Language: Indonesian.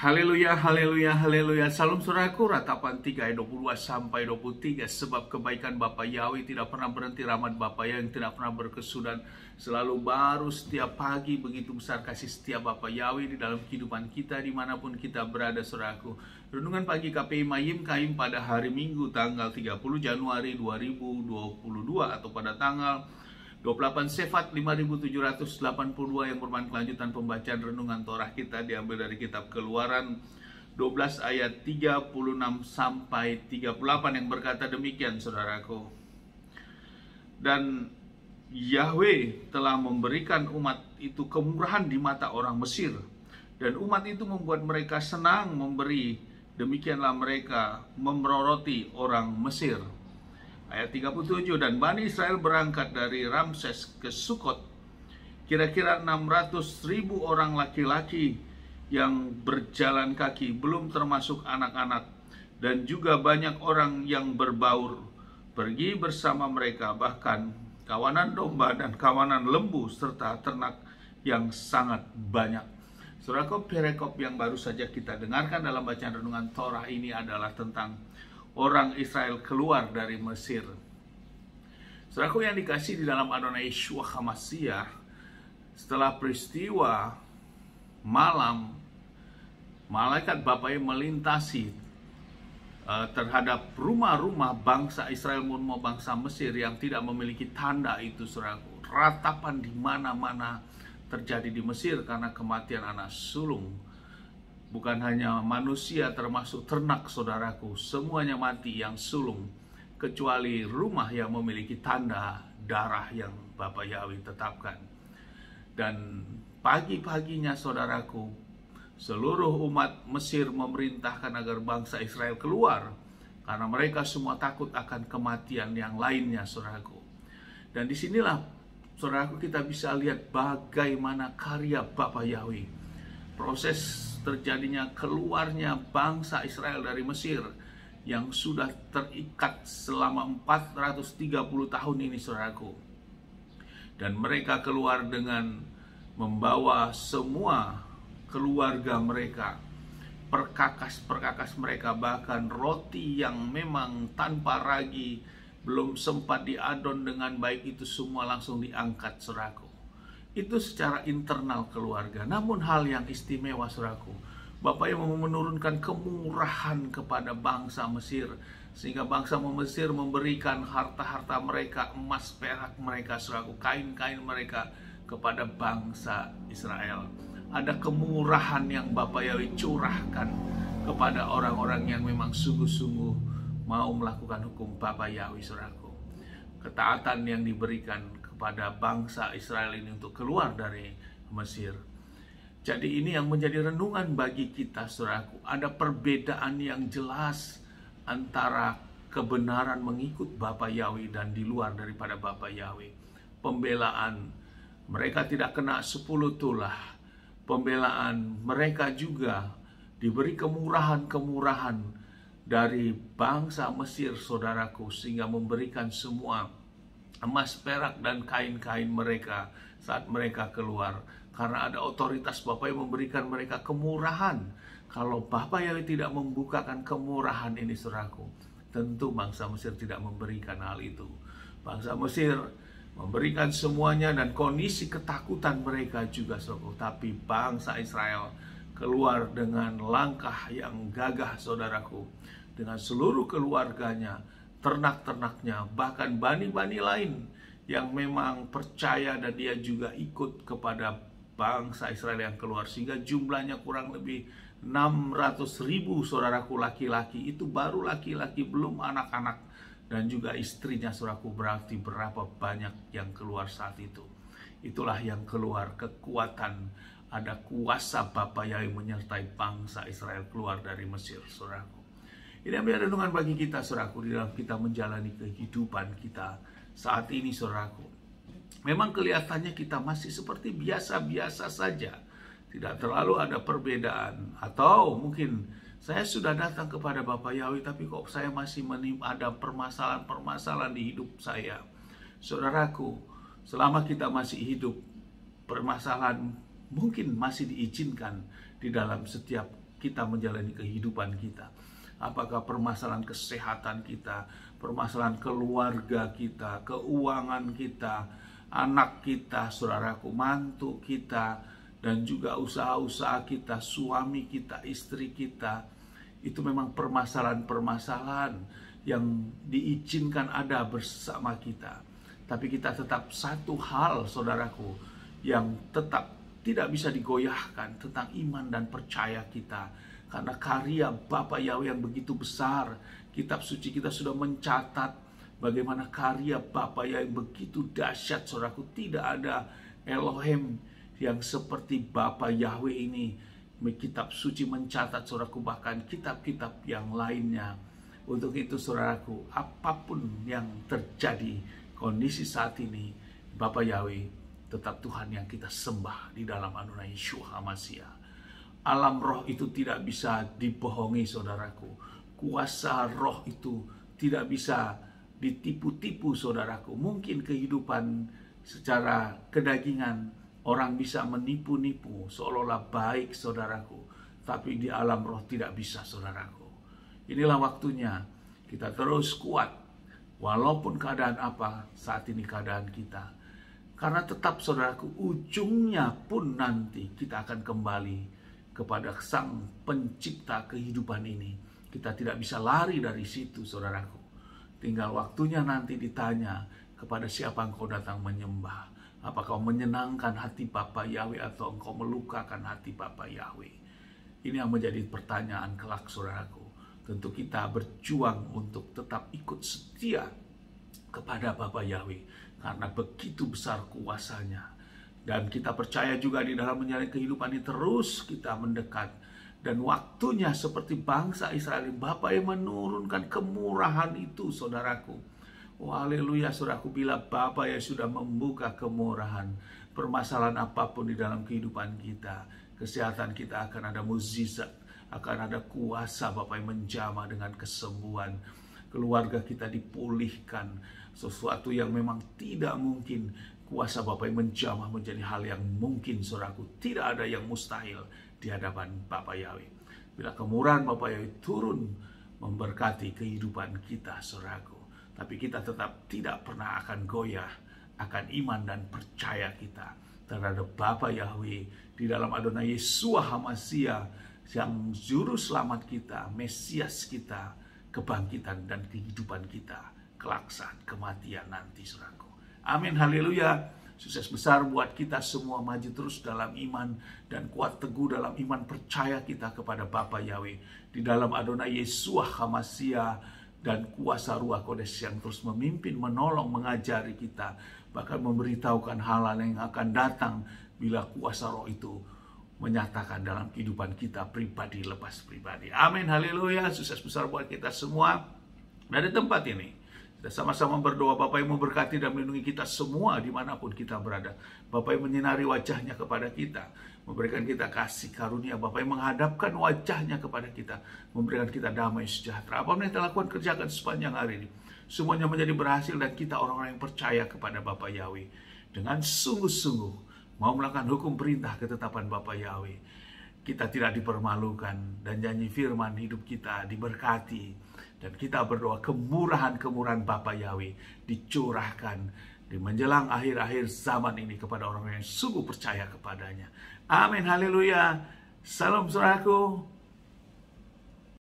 Haleluya, haleluya, haleluya. Salam saudaraku, Ratapan 3 ayat 22 sampai 23. Sebab kebaikan Bapa Yahweh tidak pernah berhenti, rahmat Bapa yang tidak pernah berkesudahan, selalu baru setiap pagi. Begitu besar kasih setia Bapa Yahweh di dalam kehidupan kita dimanapun kita berada, saudaraku. Renungan pagi KPI Mayim Kaim pada hari Minggu tanggal 30 Januari 2022 atau pada tanggal 28 Sefat 5782 yang merupakan kelanjutan pembacaan renungan Torah kita diambil dari kitab Keluaran 12 ayat 36 sampai 38 yang berkata demikian, saudaraku. Dan Yahweh telah memberikan umat itu kemurahan di mata orang Mesir, dan umat itu membuat mereka senang memberi, demikianlah mereka memeroroti orang Mesir. Ayat 37, dan Bani Israel berangkat dari Ramses ke Sukot, kira-kira 600.000 orang laki-laki yang berjalan kaki, belum termasuk anak-anak, dan juga banyak orang yang berbaur, pergi bersama mereka, bahkan kawanan domba dan kawanan lembu, serta ternak yang sangat banyak. Saudaraku, perikop yang baru saja kita dengarkan dalam bacaan renungan Torah ini adalah tentang orang Israel keluar dari Mesir. Saudaraku yang dikasih di dalam Adonai Yeshua HaMashiach, setelah peristiwa malam, malaikat Bapa yang melintasi terhadap rumah-rumah bangsa Israel maupun bangsa Mesir yang tidak memiliki tanda itu, saudaraku. Ratapan di mana-mana terjadi di Mesir karena kematian anak sulung. Bukan hanya manusia, termasuk ternak, saudaraku, semuanya mati yang sulung, kecuali rumah yang memiliki tanda darah yang Bapa Yahweh tetapkan. Dan pagi-paginya, saudaraku, seluruh umat Mesir memerintahkan agar bangsa Israel keluar, karena mereka semua takut akan kematian yang lainnya, saudaraku. Dan disinilah, saudaraku, kita bisa lihat bagaimana karya Bapa Yahweh. Proses terjadinya keluarnya bangsa Israel dari Mesir yang sudah terikat selama 430 tahun ini, saudaraku. Dan mereka keluar dengan membawa semua keluarga mereka, perkakas-perkakas mereka, bahkan roti yang memang tanpa ragi, belum sempat diadon dengan baik, itu semua langsung diangkat, saudaraku. Itu secara internal keluarga. Namun hal yang istimewa, saudaraku, Bapak yang menurunkan kemurahan kepada bangsa Mesir, sehingga bangsa Mesir memberikan harta-harta mereka, emas perak mereka, saudaraku, kain-kain mereka kepada bangsa Israel. Ada kemurahan yang Bapak Yahweh curahkan kepada orang-orang yang memang sungguh-sungguh mau melakukan hukum Bapak Yahweh, saudaraku. Ketaatan yang diberikan pada bangsa Israel ini untuk keluar dari Mesir. Jadi ini yang menjadi renungan bagi kita, saudaraku. Ada perbedaan yang jelas antara kebenaran mengikut Bapa Yahweh dan di luar daripada Bapa Yahweh. Pembelaan mereka tidak kena 10 tulah. Pembelaan mereka juga diberi kemurahan-kemurahan dari bangsa Mesir, saudaraku, sehingga memberikan semua emas, perak, dan kain-kain mereka saat mereka keluar. Karena ada otoritas Bapa yang memberikan mereka kemurahan. Kalau Bapa Yahweh tidak membukakan kemurahan ini, saudaraku, tentu bangsa Mesir tidak memberikan hal itu. Bangsa Mesir memberikan semuanya dan kondisi ketakutan mereka juga, saudaraku. Tapi bangsa Israel keluar dengan langkah yang gagah, saudaraku, dengan seluruh keluarganya, ternak-ternaknya, bahkan bani-bani lain yang memang percaya dan dia juga ikut kepada bangsa Israel yang keluar, sehingga jumlahnya kurang lebih 600.000, saudaraku, laki-laki. Itu baru laki-laki, belum anak-anak dan juga istrinya, saudaraku. Berarti berapa banyak yang keluar saat itu. Itulah yang keluar, kekuatan, ada kuasa Bapa Yahweh menyertai bangsa Israel keluar dari Mesir, saudaraku. Ini adalah renungan bagi kita, saudaraku, di dalam kita menjalani kehidupan kita saat ini, saudaraku. Memang kelihatannya kita masih seperti biasa-biasa saja. Tidak terlalu ada perbedaan. Atau mungkin saya sudah datang kepada Bapa Yahweh, tapi kok saya masih ada permasalahan-permasalahan di hidup saya. Saudaraku, selama kita masih hidup, permasalahan mungkin masih diizinkan di dalam setiap kita menjalani kehidupan kita. Apakah permasalahan kesehatan kita, permasalahan keluarga kita, keuangan kita, anak kita, saudaraku, mantu kita, dan juga usaha-usaha kita, suami kita, istri kita. Itu memang permasalahan-permasalahan yang diizinkan ada bersama kita. Tapi kita tetap satu hal, saudaraku, yang tetap tidak bisa digoyahkan tentang iman dan percaya kita. Karena karya Bapa Yahweh yang begitu besar, kitab suci kita sudah mencatat bagaimana karya Bapa Yahweh yang begitu dahsyat, saudaraku. Tidak ada Elohim yang seperti Bapa Yahweh ini. Kitab suci mencatat, saudaraku, bahkan kitab-kitab yang lainnya. Untuk itu, saudaraku, apapun yang terjadi, kondisi saat ini, Bapa Yahweh tetap Tuhan yang kita sembah di dalam anugerah Yeshua HaMashiach. Alam roh itu tidak bisa dibohongi, saudaraku. Kuasa roh itu tidak bisa ditipu-tipu, saudaraku. Mungkin kehidupan secara kedagingan orang bisa menipu-nipu seolah-olah baik, saudaraku. Tapi di alam roh tidak bisa, saudaraku. Inilah waktunya kita terus kuat. Walaupun keadaan apa saat ini keadaan kita. Karena tetap, saudaraku, ujungnya pun nanti kita akan kembali kepada Sang Pencipta kehidupan ini. Kita tidak bisa lari dari situ, saudaraku. Tinggal waktunya nanti ditanya kepada siapa engkau datang menyembah. Apakah kau menyenangkan hati Bapa Yahweh atau engkau melukakan hati Bapa Yahweh? Ini yang menjadi pertanyaan kelak, saudaraku. Tentu kita berjuang untuk tetap ikut setia kepada Bapa Yahweh. Karena begitu besar kuasanya. Dan kita percaya juga di dalam menjalani kehidupan ini terus kita mendekat. Dan waktunya seperti bangsa Israel, Bapa yang menurunkan kemurahan itu, saudaraku. Oh, haleluya, saudaraku, bila Bapa yang sudah membuka kemurahan, permasalahan apapun di dalam kehidupan kita, kesehatan kita akan ada mukjizat, akan ada kuasa Bapa yang menjamah dengan kesembuhan. Keluarga kita dipulihkan, sesuatu yang memang tidak mungkin. Kuasa Bapa yang menjamah menjadi hal yang mungkin, saudaraku. Tidak ada yang mustahil di hadapan Bapa Yahweh. Bila kemurahan Bapa Yahweh turun memberkati kehidupan kita, saudaraku. Tapi kita tetap tidak pernah akan goyah akan iman dan percaya kita terhadap Bapa Yahweh di dalam Adonai Yeshua HaMashiach yang juru selamat kita, Mesias kita, kebangkitan dan kehidupan kita kelak saat kematian nanti, saudaraku. Amin, haleluya. Sukses besar buat kita semua, maju terus dalam iman dan kuat teguh dalam iman percaya kita kepada Bapa Yahweh di dalam Adonai Yeshua HaMashiach dan kuasa Ruach Kodes yang terus memimpin, menolong, mengajari kita, bahkan memberitahukan hal-hal yang akan datang bila kuasa roh itu menyatakan dalam kehidupan kita pribadi lepas pribadi. Amin, haleluya. Sukses besar buat kita semua dari tempat ini. Kita sama-sama berdoa, Bapa yang memberkati dan melindungi kita semua dimanapun kita berada. Bapa yang menyinari wajahnya kepada kita, memberikan kita kasih karunia. Bapa yang menghadapkan wajahnya kepada kita, memberikan kita damai sejahtera. Apa yang kita lakukan, kerjakan sepanjang hari ini. Semuanya menjadi berhasil dan kita orang-orang yang percaya kepada Bapa Yahweh. Dengan sungguh-sungguh mau melakukan hukum perintah ketetapan Bapa Yahweh. Kita tidak dipermalukan dan janji firman hidup kita diberkati. Dan kita berdoa kemurahan-kemurahan Bapa Yahweh dicurahkan di menjelang akhir-akhir zaman ini kepada orang yang sungguh percaya kepadanya. Amin, haleluya. Salam, saudaraku.